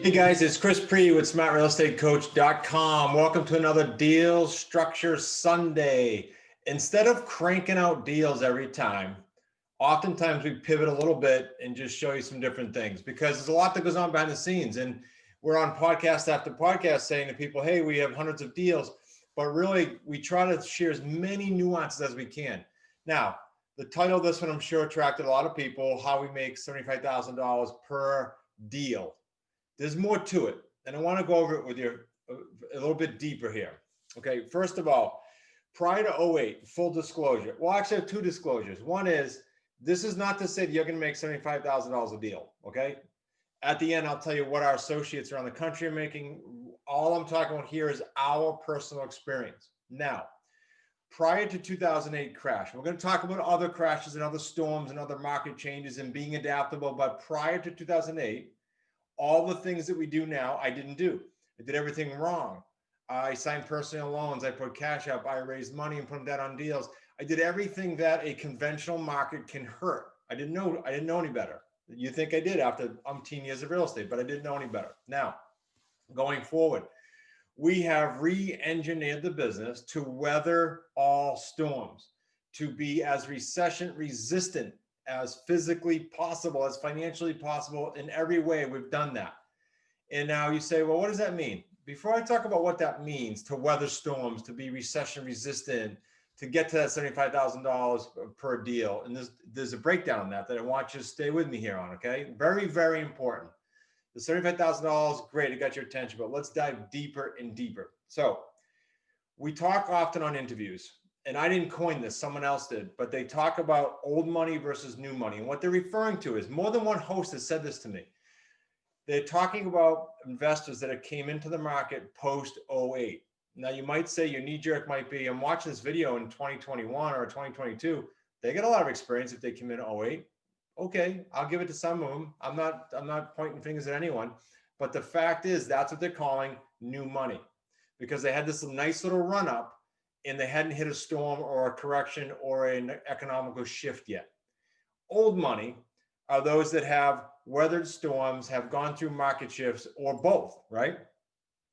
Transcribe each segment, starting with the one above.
Hey guys, it's Chris Pree with smartrealestatecoach.com. Welcome to another Deal Structure Sunday. Instead of cranking out deals every time, oftentimes we pivot a little bit and just show you some different things because there's a lot that goes on behind the scenes. And we're on podcast after podcast saying to people, hey, we have hundreds of deals, but really we try to share as many nuances as we can. Now, the title of this one, I'm sure, attracted a lot of people, how we make $75,000 per deal. There's more to it, and I want to go over it with you a little bit deeper here. Okay, first of all, prior to 08, full disclosure. Well, actually, I have two disclosures. One is, this is not to say that you're going to make $75,000 a deal, okay? At the end, I'll tell you what our associates around the country are making. All I'm talking about here is our personal experience. Now, prior to 2008 crash, we're going to talk about other crashes and other storms and other market changes and being adaptable, but prior to 2008, all the things that we do now, I didn't do. I did everything wrong. I signed personal loans. I put cash up. I raised money and put that on deals. I did everything that a conventional market can hurt. I didn't know any better. You think I did after umpteen years of real estate, but I didn't know any better. Now, going forward, we have re-engineered the business to weather all storms, to be as recession resistant as physically possible, as financially possible. In every way, we've done that. And now you say, well, what does that mean? Before I talk about what that means, to weather storms, to be recession resistant, to get to that $75,000 per deal, and there's a breakdown on that I want you to stay with me here on, okay? Very, very important. The $75,000, great, it got your attention, but let's dive deeper and deeper. So we talk often on interviews, and I didn't coin this, someone else did, but they talk about old money versus new money. And what they're referring to is, more than one host has said this to me. They're talking about investors that came into the market post 08. Now you might say your knee jerk might be, I'm watching this video in 2021 or 2022. They got a lot of experience if they came in 08. Okay, I'll give it to some of them. I'm not pointing fingers at anyone, but the fact is that's what they're calling new money, because they had this nice little run up and they hadn't hit a storm or a correction or an economical shift yet. Old money are those that have weathered storms, have gone through market shifts, or both, right?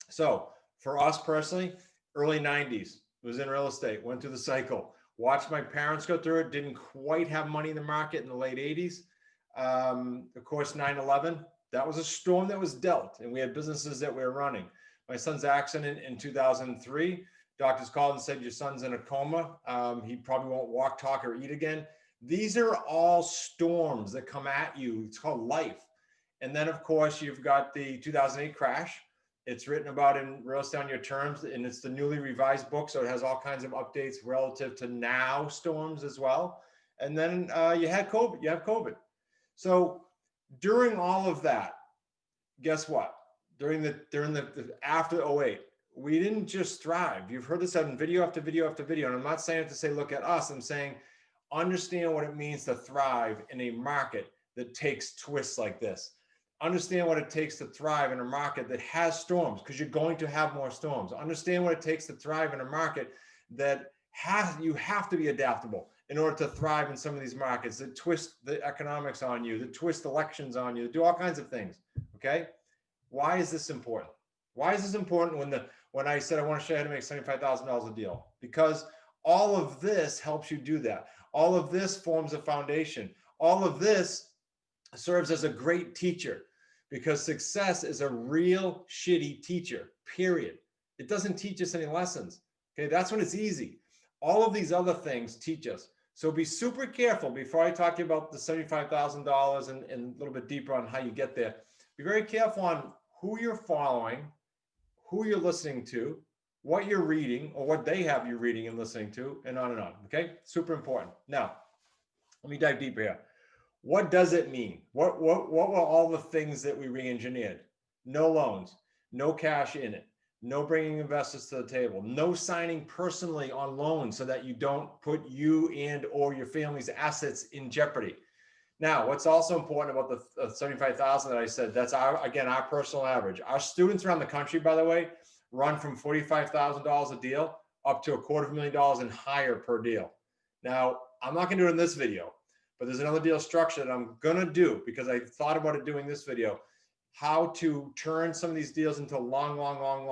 So for us personally, early 90s, was in real estate, went through the cycle, watched my parents go through it, didn't quite have money in the market in the late 80s. Of course, 9/11, that was a storm that was dealt, and we had businesses that we were running. My son's accident in 2003, doctors called and said, your son's in a coma. He probably won't walk, talk, or eat again. These are all storms that come at you. It's called life. And then, of course, you've got the 2008 crash. It's written about in Real Estate on Your Terms, and it's the newly revised book, so it has all kinds of updates relative to now storms as well. And then you had COVID. You have COVID. So during all of that, guess what? During the after 08, we didn't just thrive. You've heard this on video after video after video. And I'm not saying it to say, look at us. I'm saying, understand what it means to thrive in a market that takes twists like this. Understand what it takes to thrive in a market that has storms, because you're going to have more storms. Understand what it takes to thrive in a market that you have to be adaptable in order to thrive in some of these markets that twist the economics on you, that twist elections on you, that do all kinds of things, okay? Why is this important? Why is this important when I said I want to show you how to make $75,000 a deal? Because all of this helps you do that. All of this forms a foundation. All of this serves as a great teacher, because success is a real shitty teacher, period. It doesn't teach us any lessons. Okay, that's when it's easy. All of these other things teach us. So be super careful before I talk to you about the $75,000 and a little bit deeper on how you get there. Be very careful on who you're following, who you're listening to, what you're reading, or what they have you reading and listening to, and on and on, okay? Super important. Now, let me dive deeper here. What does it mean? What were all the things that we re-engineered? No loans, no cash in it, no bringing investors to the table, no signing personally on loans so that you don't put you and or your family's assets in jeopardy. Now, what's also important about the 75,000 that I said, that's our personal average. Our students around the country, by the way, run from $45,000 a deal up to $250,000 and higher per deal. Now, I'm not going to do it in this video, but there's another deal structure that I'm going to do because I thought about it doing this video. how to turn some of these deals into long-term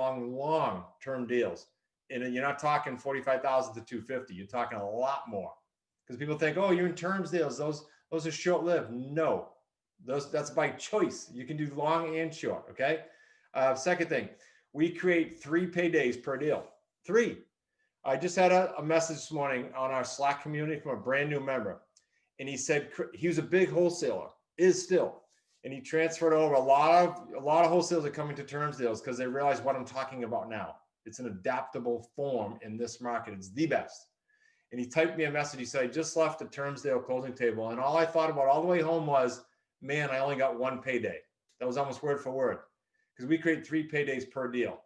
deals. And you're not talking 45,000 to 250. You're talking a lot more, because people think, oh, you're in terms deals. Those are short-lived. No, that's by choice. You can do long and short. Okay. Second thing, we create 3 paydays per deal. 3. I just had a message this morning on our Slack community from a brand new member. And he said he was a big wholesaler, is still. And he transferred over a lot of wholesalers are coming to terms deals because they realize what I'm talking about now. It's an adaptable form in this market. It's the best. And he typed me a message. He said, I just left the terms deal closing table. And all I thought about all the way home was, man, I only got 1 payday. That was almost word for word, because we create 3 paydays per deal.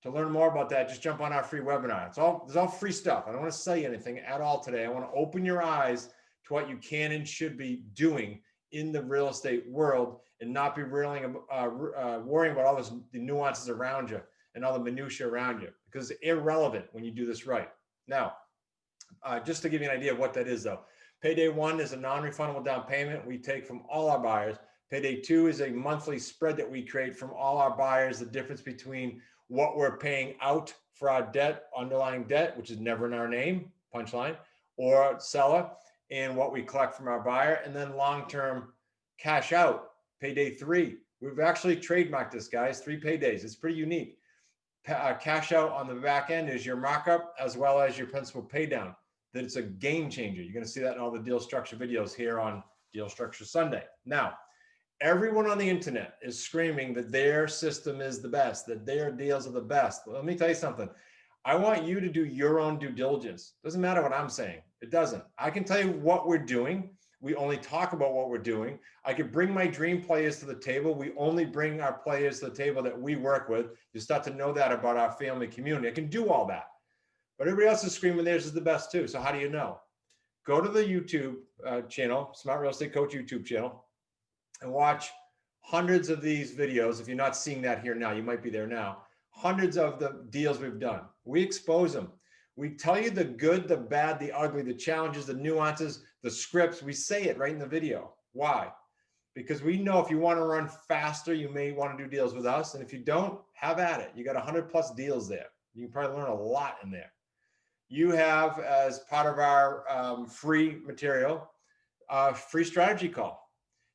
To learn more about that, just jump on our free webinar. There's all free stuff. I don't want to sell you anything at all today. I want to open your eyes to what you can and should be doing in the real estate world, and not be worrying about all the nuances around you and all the minutia around you, because it's irrelevant when you do this right. Now, just to give you an idea of what that is though, payday 1 is a non-refundable down payment we take from all our buyers. Payday 2 is a monthly spread that we create from all our buyers, the difference between what we're paying out for our debt, underlying debt, which is never in our name, punchline, or seller, and what we collect from our buyer. And then long-term cash out, payday 3. We've actually trademarked this, guys, 3 paydays. It's pretty unique. Cash out on the back end is your markup as well as your principal pay down. That it's a game changer. You're going to see that in all the deal structure videos here on Deal Structure Sunday. Now, everyone on the internet is screaming that their system is the best, that their deals are the best. Let me tell you something. I want you to do your own due diligence. Doesn't matter what I'm saying. It doesn't. I can tell you what we're doing. We only talk about what we're doing. I could bring my dream players to the table. We only bring our players to the table that we work with. You start to know that about our family community. I can do all that. But everybody else is screaming theirs is the best too. So how do you know? Go to the YouTube channel, Smart Real Estate Coach YouTube channel, and watch hundreds of these videos. If you're not seeing that here now, you might be there now. Hundreds of the deals we've done. We expose them. We tell you the good, the bad, the ugly, the challenges, the nuances, the scripts. We say it right in the video. Why? Because we know if you want to run faster, you may want to do deals with us. And if you don't, have at it. You got 100+ deals there. You can probably learn a lot in there. You have, as part of our free material, a free strategy call.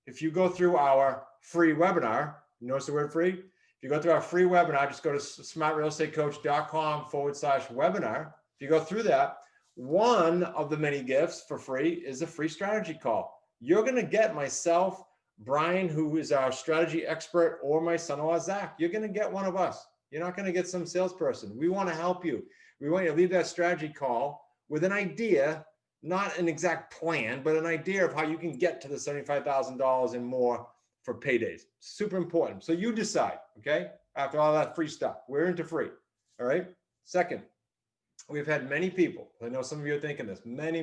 If you go through our free webinar, you notice the word free? If you go through our free webinar, just go to smartrealestatecoach.com/webinar. If you go through that, one of the many gifts for free is a free strategy call. You're going to get myself, Brian, who is our strategy expert, or my son-in-law, Zach. You're going to get one of us. You're not going to get some salesperson. We want to help you. We want you to leave that strategy call with an idea, not an exact plan, but an idea of how you can get to the $75,000 and more for paydays. Super important. So you decide, okay? After all that free stuff, we're into free, all right? Second, we've had many people, I know some of you are thinking this, many,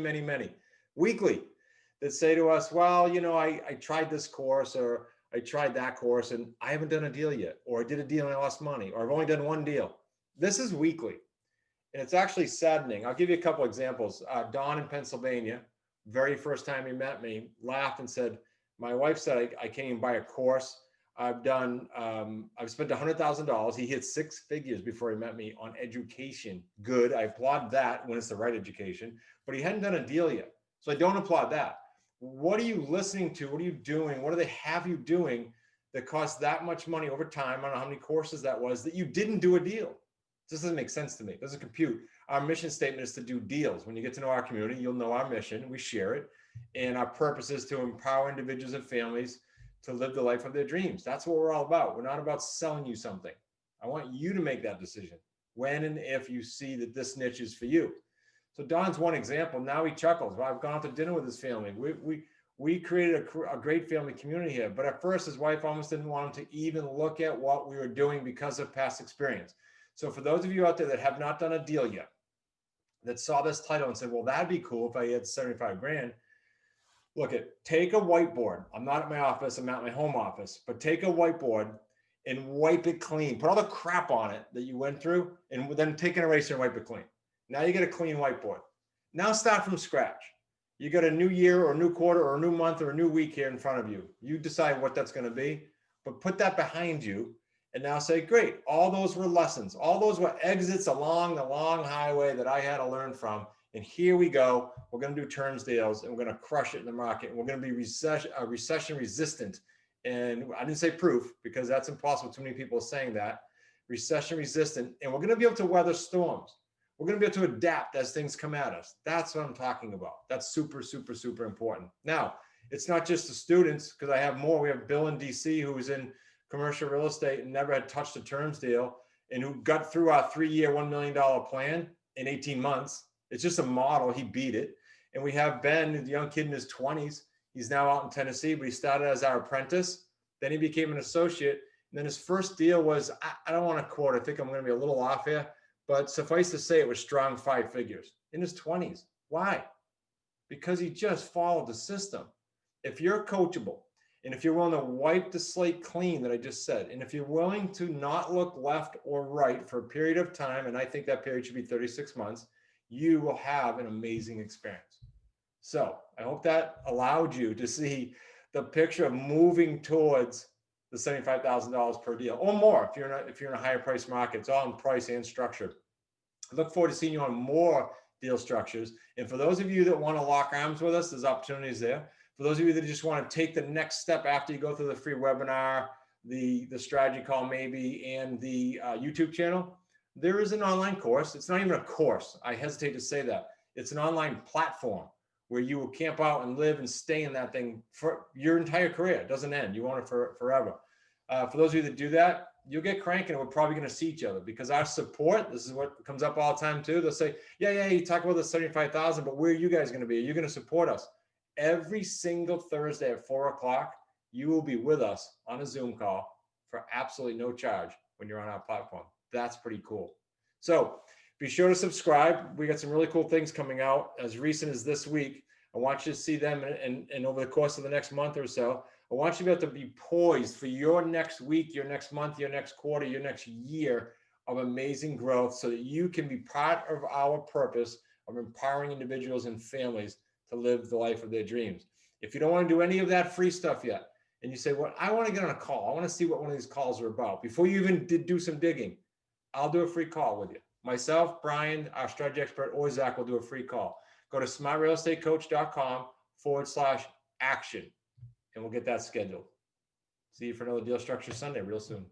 weekly, that say to us, well, you know, I tried this course, or I tried that course and I haven't done a deal yet, or I did a deal and I lost money, or I've only done one deal. This is weekly. And it's actually saddening. I'll give you a couple examples. Don in Pennsylvania, very first time he met me, laughed and said, my wife said, I can't even buy a course. I've spent $100,000. He hit 6 figures before he met me on education. Good. I applaud that when it's the right education, but he hadn't done a deal yet. So I don't applaud that. What are you listening to? What are you doing? What do they have you doing that costs that much money over time? I don't know how many courses that was, that you didn't do a deal. This doesn't make sense to me. It doesn't compute. Our mission statement is to do deals. When you get to know our community, you'll know our mission. We share it. And our purpose is to empower individuals and families to live the life of their dreams. That's what we're all about. We're not about selling you something. I want you to make that decision when and if you see that this niche is for you. So Don's one example. Now he chuckles. Well, I've gone out to dinner with his family. We created a great family community here. But at first, his wife almost didn't want him to even look at what we were doing because of past experience. So for those of you out there that have not done a deal yet, that saw this title and said, well, that'd be cool if I had 75 grand. Look, take a whiteboard. I'm not at my office. I'm at my home office. But take a whiteboard and wipe it clean. Put all the crap on it that you went through, and then take an eraser and wipe it clean. Now you get a clean whiteboard. Now start from scratch. You got a new year or a new quarter or a new month or a new week here in front of you. You decide what that's going to be. but put that behind you and now say, great, all those were lessons. All those were exits along the long highway that I had to learn from. And here we go. We're going to do terms deals and we're going to crush it in the market. And we're going to be recession resistant. And I didn't say proof because that's impossible. Too many people are saying that. Recession resistant. And we're going to be able to weather storms. We're going to be able to adapt as things come at us. That's what I'm talking about. That's super, super, super important. Now, it's not just the students, because I have more. We have Bill in DC who was in commercial real estate and never had touched a terms deal and who got through our 3-year, $1 million plan in 18 months. It's just a model. He beat it. And we have Ben, the young kid in his 20s. He's now out in Tennessee, but he started as our apprentice. Then he became an associate. And then his first deal was, I don't want to quote, I think I'm going to be a little off here, but suffice to say it was strong 5 figures in his 20s. Why? Because he just followed the system. If you're coachable, and if you're willing to wipe the slate clean that I just said, and if you're willing to not look left or right for a period of time, and I think that period should be 36 months, you will have an amazing experience. So I hope that allowed you to see the picture of moving towards the $75,000 per deal or more. If you're in a higher price market, it's all in price and structure. I look forward to seeing you on more deal structures. And for those of you that want to lock arms with us, there's opportunities there. For those of you that just want to take the next step after you go through the free webinar, the strategy call maybe, and the YouTube channel, there is an online course. It's not even a course. I hesitate to say that. It's an online platform where you will camp out and live and stay in that thing for your entire career. It doesn't end. You want it forever. For those of you that do that, you'll get cranking and we're probably going to see each other because our support, this is what comes up all the time too. They'll say, yeah, you talk about the 75,000, but where are you guys going to be? Are you going to support us? Every single Thursday at 4 o'clock, you will be with us on a Zoom call for absolutely no charge when you're on our platform. That's pretty cool. So be sure to subscribe. We got some really cool things coming out as recent as this week. I want you to see them and over the course of the next month or so. I want you to be able to be poised for your next week, your next month, your next quarter, your next year of amazing growth so that you can be part of our purpose of empowering individuals and families to live the life of their dreams. If you don't want to do any of that free stuff yet, and you say, well, I want to get on a call. I want to see what one of these calls are about. Before you even do some digging, I'll do a free call with you. Myself, Brian, our strategy expert, or Zach will do a free call. Go to smartrealestatecoach.com/action, and we'll get that scheduled. See you for another Deal Structure Sunday real soon.